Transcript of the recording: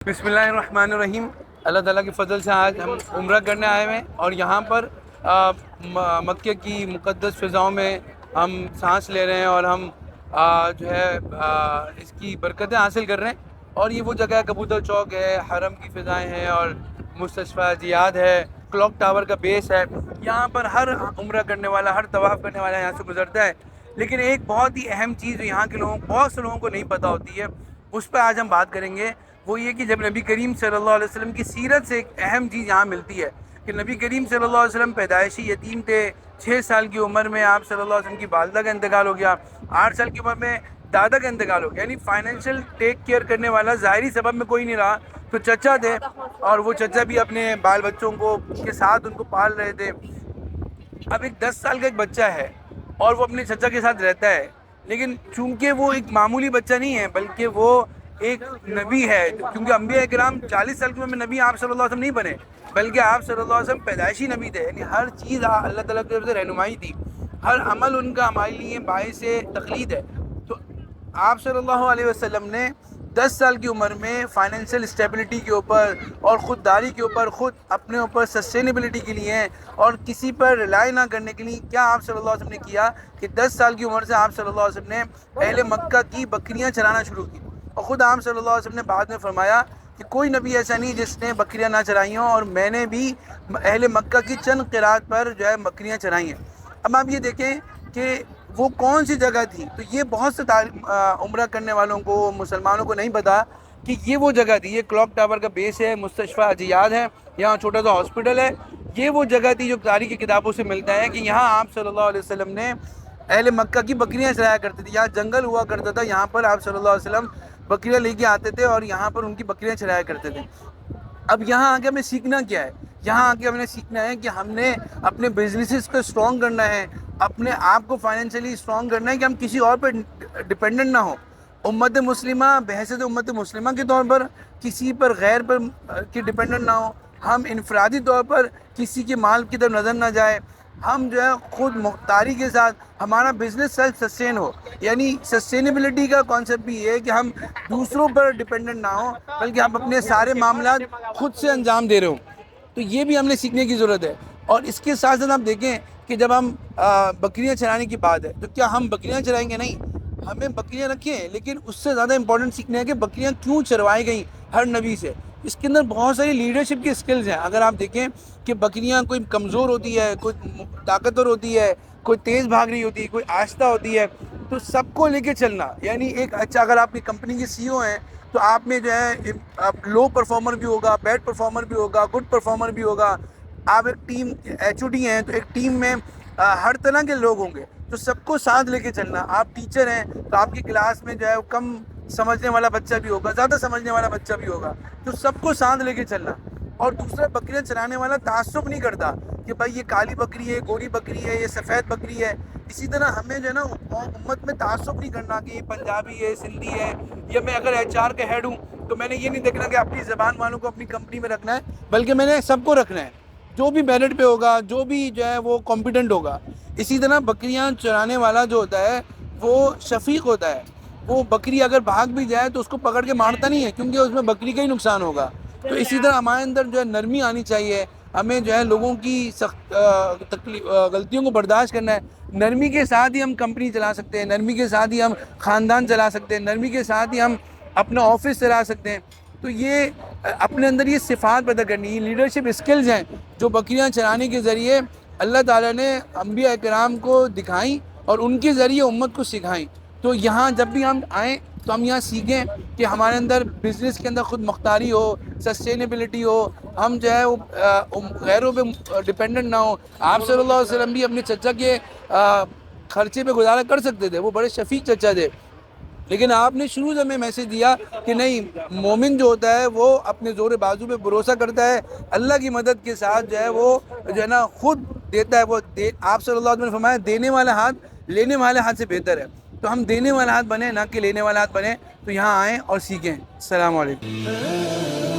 بسم اللہ الرحمن الرحیم۔ اللہ تعالیٰ کے فضل سے آج ہم عمرہ کرنے آئے ہوئے ہیں اور یہاں پر مکہ کی مقدس فضاؤں میں ہم سانس لے رہے ہیں اور ہم جو ہے اس کی برکتیں حاصل کر رہے ہیں۔ اور یہ وہ جگہ ہے، کبوتر چوک ہے، حرم کی فضائیں ہیں اور مستشفیٰ جیاد ہے، کلاک ٹاور کا بیس ہے۔ یہاں پر ہر عمرہ کرنے والا، ہر طواف کرنے والا یہاں سے گزرتا ہے۔ لیکن ایک بہت ہی اہم چیز جو یہاں کے لوگوں، بہت سے لوگوں کو نہیں پتہ ہوتی ہے، اس پہ آج ہم بات کریں گے۔ وہ یہ کہ جب نبی کریم صلی اللہ علیہ وسلم کی سیرت سے ایک اہم چیز یہاں ملتی ہے کہ نبی کریم صلی اللہ علیہ وسلم پیدائشی یتیم تھے۔ 6 سال کی عمر میں آپ صلی اللہ علیہ وسلم کی والدہ کا انتقال ہو گیا، 8 سال کی عمر میں دادا کا انتقال ہو گیا، یعنی فائنینشیل ٹیک کیئر کرنے والا ظاہری سبب میں کوئی نہیں رہا، تو چچا تھے اور وہ چچا بھی اپنے بال بچوں کو کے ساتھ ان کو پال رہے تھے۔ اب ایک 10 سال کا ایک بچہ ہے اور وہ اپنے چچا کے ساتھ رہتا ہے، لیکن چونکہ وہ ایک معمولی بچہ نہیں ہے بلکہ وہ ایک نبی ہے، کیونکہ انبیاء کرام 40 سال کی عمر میں نبی آپ صلی اللہ علیہ وسلم نہیں بنے، بلکہ آپ صلی اللہ علیہ وسلم پیدائشی نبی تھے، یعنی ہر چیز اللہ تعالیٰ کی طرف سے رہنمائی تھی، ہر عمل ان کا ہمارے لیے باعث تقلید ہے۔ تو آپ صلی اللہ علیہ وسلم نے 10 سال کی عمر میں فائنینشیل اسٹیبلٹی کے اوپر اور خودداری کے اوپر، خود اپنے اوپر سسٹینیبلٹی کے لیے اور کسی پر ریلائی نہ کرنے کے لیے کیا آپ صلی اللہ علیہ وسلم نے کیا کہ 10 سال کی عمر سے آپ صلی اللہ علیہ وسلم نے اہل مکہ کی بکریاں چرانا شروع کی۔ اور خود آپ صلی اللہ علیہ وسلم نے بعد میں فرمایا کہ کوئی نبی ایسا نہیں جس نے بکریاں نہ چرائی ہوں، اور میں نے بھی اہل مکہ کی چند قرات پر جو ہے بکریاں چرائی ہیں۔ اب آپ یہ دیکھیں کہ وہ کون سی جگہ تھی، تو یہ بہت سے عمرہ کرنے والوں کو، مسلمانوں کو نہیں پتا کہ یہ وہ جگہ تھی۔ یہ کلاک ٹاور کا بیس ہے، مستشفیٰ جیاد ہے، یہاں چھوٹا سا ہاسپٹل ہے۔ یہ وہ جگہ تھی جو تاریخ کی کتابوں سے ملتا ہے کہ یہاں آپ صلی اللہ علیہ وسلم نے اہل مکہ کی بکریاں چرایا کرتے تھے۔ یہاں جنگل ہوا کرتا تھا، یہاں پر آپ صلی اللہ علیہ وسلم بکریاں لے کے آتے تھے اور یہاں پر ان کی بکریاں چرایا کرتے تھے۔ اب یہاں آگے ہمیں سیکھنا کیا ہے؟ یہاں آگے ہم نے سیکھنا ہے کہ ہم نے اپنے بزنسز کو اسٹرانگ کرنا ہے، اپنے آپ کو فائنینشلی اسٹرانگ کرنا ہے کہ ہم کسی اور پہ ڈپینڈنٹ نہ ہوں۔ امت مسلمہ بحیثیت امت مسلمہ کے طور پر کسی پر غیر پر کی ڈپینڈنٹ نہ ہو، ہم انفرادی طور پر کسی کے مال کی طرف نظر نہ جائے، ہم جو ہے خود مختاری کے ساتھ ہمارا بزنس سیلف سسٹین ہو، یعنی سسٹینیبلٹی کا کانسیپٹ بھی یہ ہے کہ ہم دوسروں پر ڈپینڈنٹ نہ ہوں بلکہ ہم اپنے سارے معاملات خود سے انجام دے رہے ہوں۔ تو یہ بھی ہم نے سیکھنے کی ضرورت ہے۔ اور اس کے ساتھ ساتھ آپ دیکھیں کہ جب ہم بکریاں چرانے کی بات ہے تو کیا ہم بکریاں چرائیں گے؟ نہیں، ہمیں بکریاں رکھیں، لیکن اس سے زیادہ امپورٹنٹ سیکھنا ہے کہ بکریاں کیوں چروائی گئیں ہر نبی سے۔ اس کے اندر بہت ساری لیڈرشپ کی اسکلز ہیں۔ اگر آپ دیکھیں کہ بکریاں کوئی کمزور ہوتی ہے، کوئی طاقتور ہوتی ہے، کوئی تیز بھاگ رہی ہوتی ہے، کوئی آہستہ ہوتی ہے، تو سب کو لے کے چلنا، یعنی ایک اچھا، اگر آپ کی کمپنی کے سی او ہیں تو آپ میں جو ہے لو پرفارمر بھی ہوگا، بیڈ پرفارمر بھی ہوگا، گڈ پرفارمر بھی ہوگا۔ آپ ایک ٹیم ایچ او ڈی ہیں تو ایک ٹیم میں ہر طرح کے لوگ ہوں گے، تو سب کو ساتھ لے کے چلنا۔ آپ ٹیچر ہیں تو آپ کی کلاس میں جو ہے کم سمجھنے والا بچہ بھی ہوگا، زیادہ سمجھنے والا بچہ بھی ہوگا، تو سب کو ساتھ لے کے چلنا۔ اور دوسرا، بکریاں چرانے والا تعصب نہیں کرتا کہ بھائی یہ کالی بکری ہے، گوری بکری ہے، یہ سفید بکری ہے۔ اسی طرح ہمیں جو ہے نا امت میں تعصب نہیں کرنا کہ یہ پنجابی ہے، سندھی ہے، یا میں اگر ایچ آر کا ہیڈ ہوں تو میں نے یہ نہیں دیکھنا کہ اپنی زبان والوں کو اپنی کمپنی میں رکھنا ہے، بلکہ میں نے سب کو رکھنا ہے، جو بھی میرٹ پہ ہوگا، جو بھی جو ہے وہ کمپیٹنٹ ہوگا۔ اسی طرح بکریاں چرانے والا جو ہوتا ہے وہ شفیق ہوتا ہے۔ وہ بکری اگر بھاگ بھی جائے تو اس کو پکڑ کے مارتا نہیں ہے، کیونکہ اس میں بکری کا ہی نقصان ہوگا۔ تو اسی طرح ہمارے اندر جو ہے نرمی آنی چاہیے، ہمیں جو ہے لوگوں کی سخت غلطیوں کو برداشت کرنا ہے۔ نرمی کے ساتھ ہی ہم کمپنی چلا سکتے ہیں، نرمی کے ساتھ ہی ہم خاندان چلا سکتے ہیں، نرمی کے ساتھ ہی ہم اپنا آفس چلا سکتے ہیں۔ تو یہ اپنے اندر یہ صفات پیدا کرنی، یہ لیڈرشپ اسکلز ہیں جو بکریاں چرانے کے ذریعے اللہ تعالیٰ نے انبیاء کرام کو دکھائیں اور ان کے ذریعے امت کو سکھائیں۔ تو یہاں جب بھی ہم آئیں تو ہم یہاں سیکھیں کہ ہمارے اندر بزنس کے اندر خود مختاری ہو، سسٹینیبلٹی ہو، ہم جو ہے وہ غیروں پہ ڈپینڈنٹ نہ ہو۔ آپ صلی اللہ علیہ وسلم بھی اپنے چچا کے خرچے پہ گزارا کر سکتے تھے، وہ بڑے شفیق چچا تھے، لیکن آپ نے شروع سے ہمیں میسج دیا کہ نہیں، مومن جو ہوتا ہے وہ اپنے زور بازو پہ بھروسہ کرتا ہے، اللہ کی مدد کے ساتھ جو ہے وہ جو ہے نا خود دیتا ہے۔ وہ آپ صلی اللہ علیہ وسلم نے فرمایا دینے والا ہاتھ لینے والے ہاتھ سے بہتر ہے۔ تو ہم دینے والا ہاتھ بنیں، نہ کہ لینے والا ہاتھ بنیں۔ تو یہاں آئیں اور سیکھیں۔ السلام علیکم۔